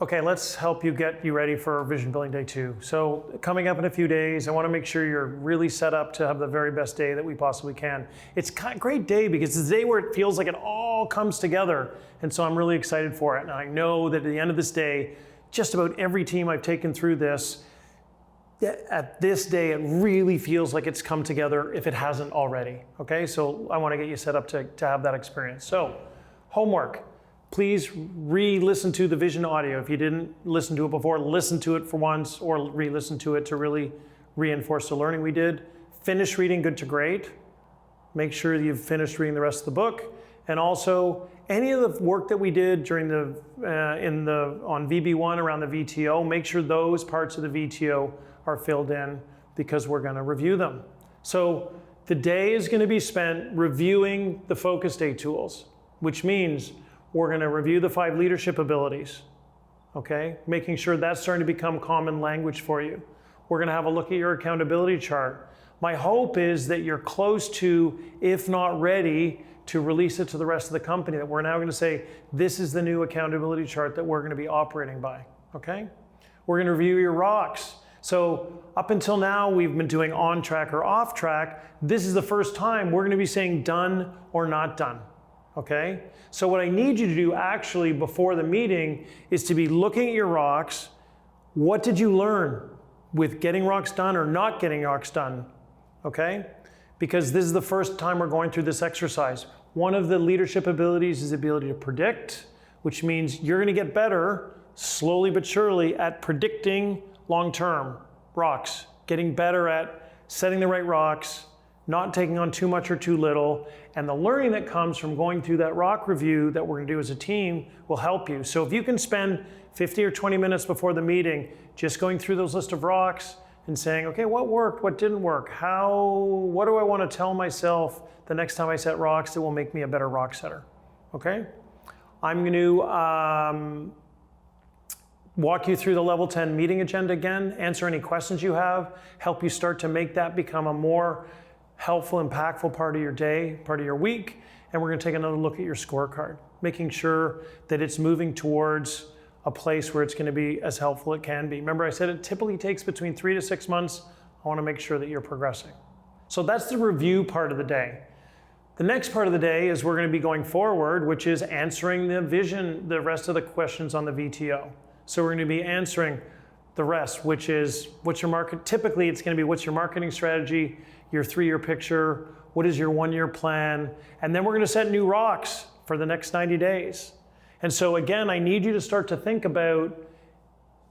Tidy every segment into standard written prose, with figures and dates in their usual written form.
Okay, let's help you get you ready for Vision Building Day 2. So coming up in a few days, I want to make sure you're really set up to have the very best day that we possibly can. It's a great day because it's a day where it feels like it all comes together. And so I'm really excited for it. And I know that at the end of this day, just about every team I've taken through this, at this day, it really feels like it's come together if it hasn't already. Okay, so I want to get you set up to have that experience. So homework. Please re-listen to the Vision audio. If you didn't listen to it before, listen to it for once or re-listen to it to really reinforce the learning we did. Finish reading Good to Great. Make sure you've finished reading the rest of the book. And also, any of the work that we did during on VB1 around the VTO, make sure those parts of the VTO are filled in because we're going to review them. So the day is going to be spent reviewing the focus day tools, which means we're going to review the 5 leadership abilities, okay? Making sure that's starting to become common language for you. We're going to have a look at your accountability chart. My hope is that you're close to, if not ready, to release it to the rest of the company, that we're now going to say, this is the new accountability chart that we're going to be operating by, okay? We're going to review your rocks. So up until now, we've been doing on track or off track. This is the first time we're going to be saying done or not done. Okay? So what I need you to do actually before the meeting is to be looking at your rocks. What did you learn with getting rocks done or not getting rocks done? Okay? Because this is the first time we're going through this exercise. One of the leadership abilities is the ability to predict, which means you're going to get better slowly but surely at predicting long-term rocks, getting better at setting the right rocks, not taking on too much or too little, and the learning that comes from going through that rock review that we're going to do as a team will help you. So if you can spend 50 or 20 minutes before the meeting just going through those list of rocks and saying, okay, what worked, what didn't work, what do I want to tell myself the next time I set rocks that will make me a better rock setter, okay? I'm going to walk you through the level 10 meeting agenda again, answer any questions you have, help you start to make that become a more helpful, impactful part of your day, part of your week, and we're going to take another look at your scorecard, making sure that it's moving towards a place where it's going to be as helpful as it can be. Remember I said it typically takes between 3 to 6 months. I want to make sure that you're progressing. So that's the review part of the day. The next part of the day is we're going to be going forward, which is answering the rest of the questions on the VTO. So we're going to be answering the rest, which is what's your market, typically it's going to be what's your marketing strategy, your 3-year picture, what is your 1-year plan, and then we're going to set new rocks for the next 90 days. And so again, I need you to start to think about,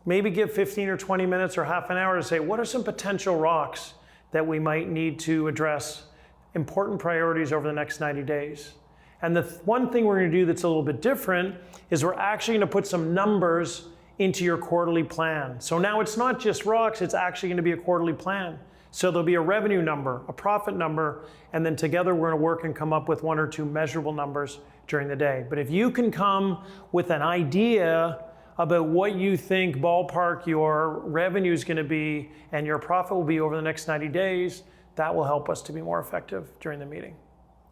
maybe give 15 or 20 minutes or half an hour to say, what are some potential rocks that we might need to address, important priorities over the next 90 days. And the one thing we're going to do that's a little bit different is we're actually going to put some numbers into your quarterly plan. So now it's not just rocks, it's actually going to be a quarterly plan. So there'll be a revenue number, a profit number, and then together we're going to work and come up with 1 or 2 measurable numbers during the day. But if you can come with an idea about what you think ballpark your revenue is going to be and your profit will be over the next 90 days, that will help us to be more effective during the meeting.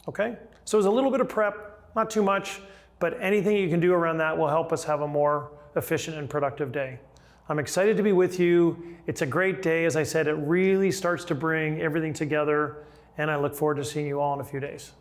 Okay? So it's a little bit of prep, not too much, but anything you can do around that will help us have a more efficient and productive day. I'm excited to be with you. It's a great day. As I said, it really starts to bring everything together, and I look forward to seeing you all in a few days.